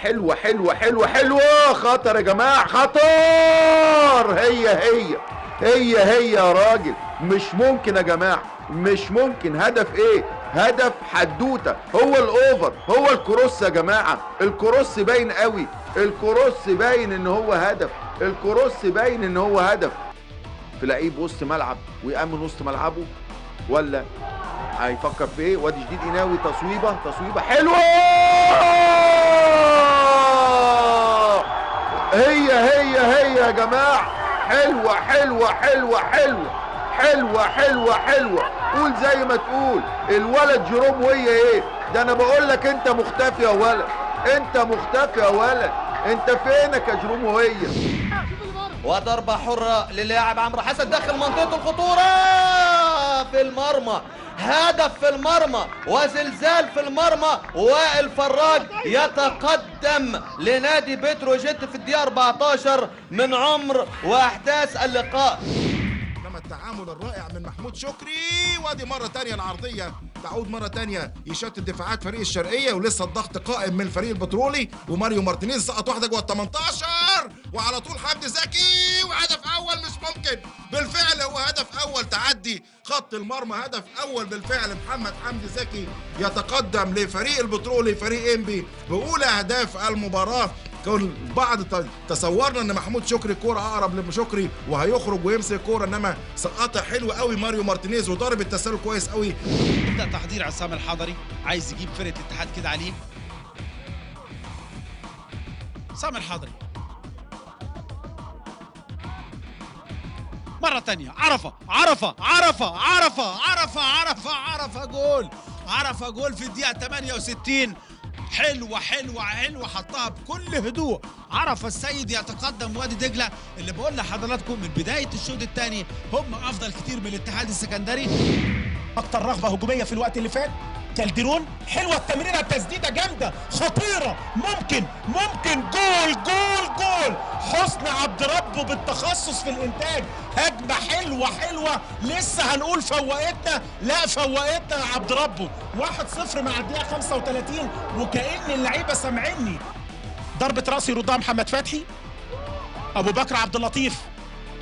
حلوة حلوة حلوة حلوة، خطر يا جماعة، خطر. هي يا راجل، مش ممكن يا جماعة، مش ممكن. هدف ايه؟ هدف حدوتة. هو الاوفر، هو الكروس يا جماعة، الكروس باين قوي، الكروس باين ان هو هدف، الكروس باين ان هو هدف. في لعيب وسط ملعب ويأمن وسط ملعبه، ولا هيفكر في ايه؟ وادي جديد قناوي، تصويبة حلوة. هي يا جماعة، حلوة. قول زي ما تقول الولد جيروم. وهي ايه ده؟ انا بقول لك انت مختفي يا ولد، انت مختفي يا ولد، انت فينك يا جيروم؟ وهي وضربة حرة للاعب عمرو حسن داخل منطقة الخطورة في المرمى. هدف في المرمى وزلزال في المرمى. وائل فراج يتقدم لنادي بتروجيت في الدقيقة 14 من عمر واحداث اللقاء. التعامل الرائع من محمود شكري، وادي مرة تانية العرضية تعود مرة تانية يشتت دفاعات فريق الشرقية، ولسه الضغط قائم من الفريق البترولي. وماريو مارتينيز سقط واحدة جوه ال 18 وعلى طول حمدي زكي، وهدف أول. مش ممكن، بالفعل هو هدف أول، تعدي خط المرمى، هدف أول بالفعل. محمد حمدي زكي يتقدم لفريق البترولي فريق إنبي بأولى أهداف المباراة. كان بعض تصورنا ان محمود شكري كوره اقرب لشكري وهيخرج ويمسك كوره، انما سقطها حلو قوي ماريو مارتينيز وضرب التسلل كويس قوي. يبدا تحضير عصام الحضري، عايز يجيب فرقه الاتحاد كده عليه. عصام الحضري مره ثانيه، عرفه جول في الدقيقه 68. حلوة حطها بكل هدوء. عرفة السيد يتقدم وادي دجلة، اللي بقول لحضراتكم من بداية الشوط الثاني هم أفضل كتير من الاتحاد السكندري. أكتر رغبة هجومية في الوقت اللي فات. كالديرون حلوة التمريرة، التسديدة جامدة خطيرة، ممكن جول. حسن عبد ربه بالتخصص في الإنتاج، هجمة حلوة. لسه هنقول فوقتنا، لا فوقتنا يا عبد ربه. 1-0 مع الدقيقة 35 وكأن اللعيبة سامعيني. ضربة رأس يردها محمد فتحي. أبو بكر عبد اللطيف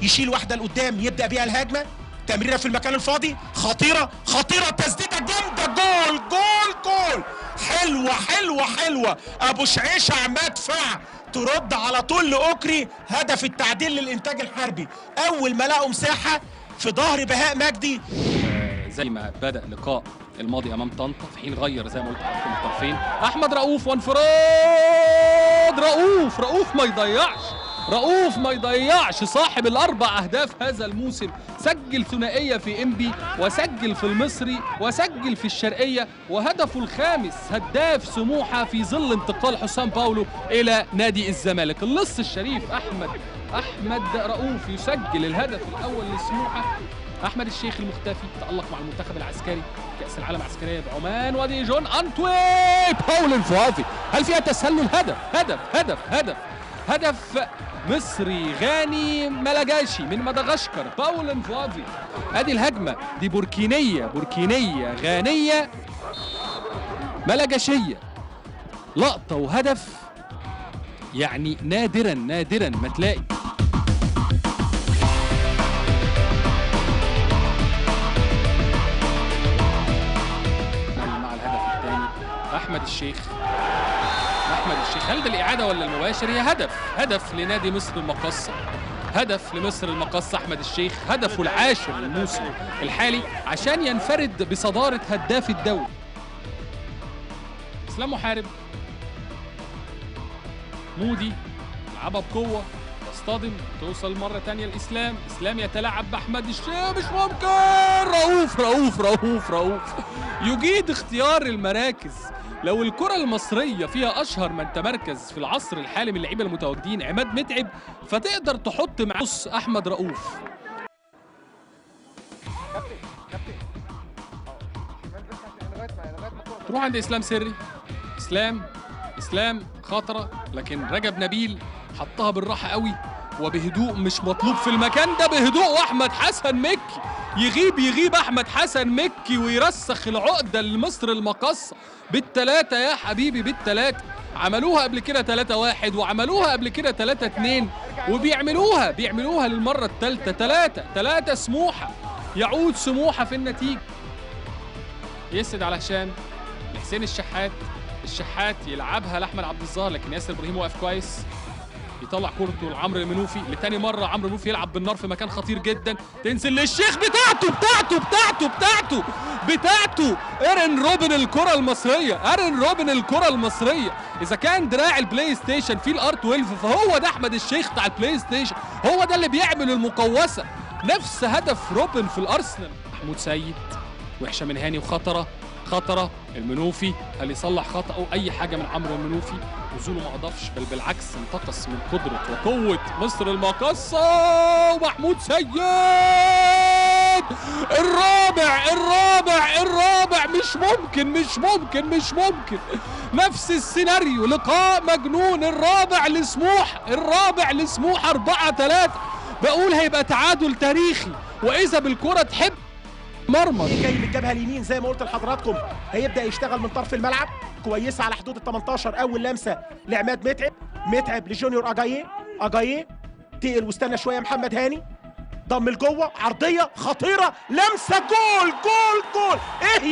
يشيل واحدة لقدام يبدأ بيها الهجمة. تمريرة في المكان الفاضي، خطيرة، تسديدة جامدة، جول. حلوة. أبو شعيشة مدفع ترد على طول لأوكري. هدف التعديل للإنتاج الحربي. أول ما لقوا مساحة في ظهر بهاء مجدي. زي ما بدأ لقاء الماضي امام طنطا، في حين غير زي ما قلت لحضرتك الطرفين. احمد رؤوف وانفراد رؤوف ما يضيعش صاحب الاربع اهداف هذا الموسم. سجل ثنائيه في انبي، وسجل في المصري، وسجل في الشرقيه، وهدفه الخامس هداف سموحه في ظل انتقال حسام باولو الى نادي الزمالك. اللص الشريف احمد رؤوف يسجل الهدف الاول لسموحه. احمد الشيخ المختفي تألق مع المنتخب العسكري كأس العالم العسكرية بعمان. ودي جون انتوي باول انفوافي، هل فيها تسلل؟ هدف مصري غاني ملاجاشي من مدغشقر، باول انفوافي. ادي الهجمة دي بوركينية غانية ملاجاشية، لقطة وهدف يعني نادرا ما تلاقي. أحمد الشيخ هل ده الإعادة ولا المباشر؟ هي هدف لنادي مصر المقاصة، هدف لمصر المقاصة. أحمد الشيخ هدفه العاشر للموسم الحالي عشان ينفرد بصدارة هداف الدوري. إسلام محارب، مودي لعبها بقوة، تصطدم، توصل مرة تانية الإسلام يتلاعب بأحمد الشيخ، مش ممكن. رؤوف يجيد اختيار المراكز. لو الكرة المصرية فيها أشهر من تمركز في العصر الحالي من اللعيبة المتواجدين عماد متعب، فتقدر تحط مع أحمد رؤوف. تروح عند إسلام سري، إسلام خطرة، لكن رجب نبيل حطها بالراحة قوي وبهدوء، مش مطلوب في المكان ده بهدوء. وأحمد حسن مكي يغيب أحمد حسن مكي ويرسخ العقدة لمصر المقاصة بالثلاثة يا حبيبي، بالثلاثة. عملوها قبل كده 3-1 وعملوها قبل كده 3-2 وبيعملوها للمرة الثالثة. 3 سموحة. يعود سموحة في النتيجة. يسد على هشام لحسين الشحات يلعبها لأحمد عبد الظاهر، لكن ياسر ابراهيم واقف كويس، يطلع كورته لعمرو المنوفي لتاني مرة. عمرو المنوفي يلعب بالنار في مكان خطير جدا، تنزل للشيخ بتاعته ايرين روبن الكرة المصرية. إذا كان دراع البلاي ستيشن في الار 12 فهو ده أحمد الشيخ بتاع البلاي ستيشن، هو ده اللي بيعمل المقوسة. نفس هدف روبن في الأرسنال. محمود سيد وحشة من هاني خطرة المنوفي، هل يصلح خطأ أو أي حاجة من عمرو المنوفي؟ نزوله ما أضافش، بل بالعكس انتقص من قدرة وقوة مصر المقاصة. ومحمود سيد الرابع مش ممكن. نفس السيناريو، لقاء مجنون. الرابع لسموحة 4-3. بقول هيبقى تعادل تاريخي، وإذا بالكرة تحب مرمى. جاي من الجبهه اليمين زي ما قلت لحضراتكم، هيبدا يشتغل من طرف الملعب كويسه على حدود ال 18. اول لمسه لعماد متعب لجونيور اجاييه تقل واستنى شويه. محمد هاني ضم لجوه، عرضيه خطيره، لمسه، جول. ايه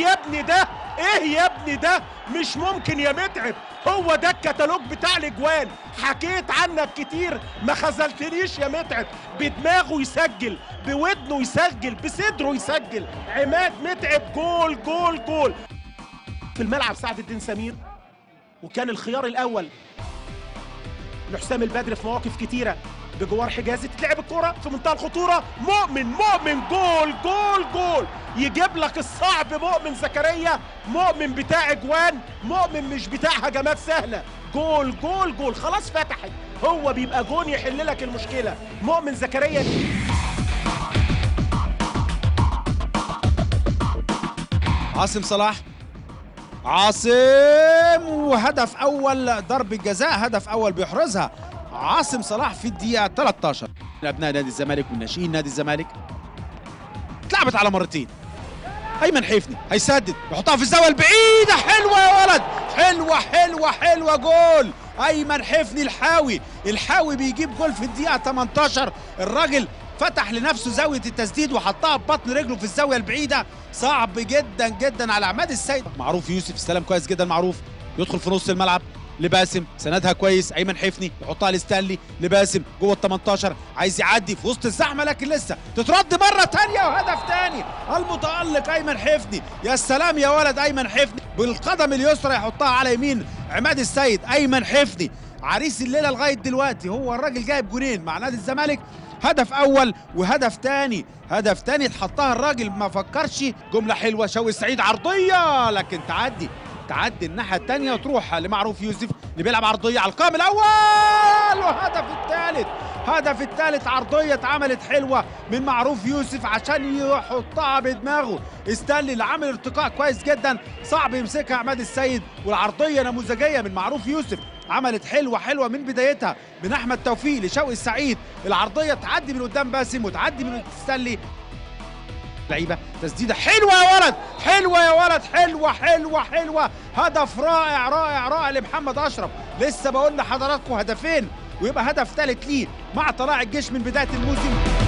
يا ابني ده مش ممكن يا متعب. هو ده الكتالوج بتاع الاجوان، حكيت عنك كتير ما خذلتنيش يا متعب. بدماغه يسجل، بودنه يسجل، بصدره يسجل. عماد متعب جول. في الملعب سعد الدين سمير، وكان الخيار الاول لحسام البدر في مواقف كتيره بجوار حجازي. تتلعب الكرة في منتهى الخطورة، مؤمن جول. يجيب لك الصعب مؤمن زكريا، مؤمن بتاع اجوان، مؤمن مش بتاع هجمات سهلة. جول خلاص فتحت، هو بيبقى جون يحل لك المشكلة. مؤمن زكريا. عاصم صلاح، وهدف اول ضربة جزاء، هدف اول بيحرزها عاصم صلاح في الدقيقة 13. ابناء نادي الزمالك والناشئين نادي الزمالك اتلعبت على مرتين. ايمن حفني هيسدد يحطها في الزاوية البعيدة، حلوة يا ولد، حلوة جول. ايمن حفني الحاوي بيجيب جول في الدقيقة 18. الراجل فتح لنفسه زاوية التسديد وحطها ببطن رجله في الزاوية البعيدة. صعب جدا على عماد السيد. معروف يوسف استلم كويس جدا، معروف يدخل في نص الملعب لباسم، سندها كويس. ايمن حفني يحطها لستانلي لباسم جوه ال 18، عايز يعدي في وسط الزحمه لكن لسه تترد مره ثانيه وهدف ثاني. المتالق ايمن حفني، يا سلام يا ولد. ايمن حفني بالقدم اليسرى يحطها على يمين عماد السيد. ايمن حفني عريس الليله لغايه دلوقتي، هو الراجل جايب جونين مع نادي الزمالك، هدف اول وهدف ثاني اتحطها الراجل ما فكرش. جمله حلوه، شوقي السعيد عرضيه لكن تعدي الناحيه الثانيه وتروح لمعروف يوسف اللي بيلعب عرضيه على القائم الاول. وهدف الثالث عرضيه اتعملت حلوه من معروف يوسف عشان يحطها بدماغه. استانلي اللي عامل ارتقاء كويس جدا، صعب يمسكها عماد السيد، والعرضيه نموذجيه من معروف يوسف عملت حلوه من بدايتها من احمد توفيق لشوقي السعيد. العرضيه تعدي من قدام باسم وتعدي من استانلي. لعيبه تسديده حلوه يا ولد، حلوه. هدف رائع لمحمد اشرف. لسه بقول لحضراتكم هدفين ويبقى هدف ثالث ليه مع طلائع الجيش من بدايه الموسم.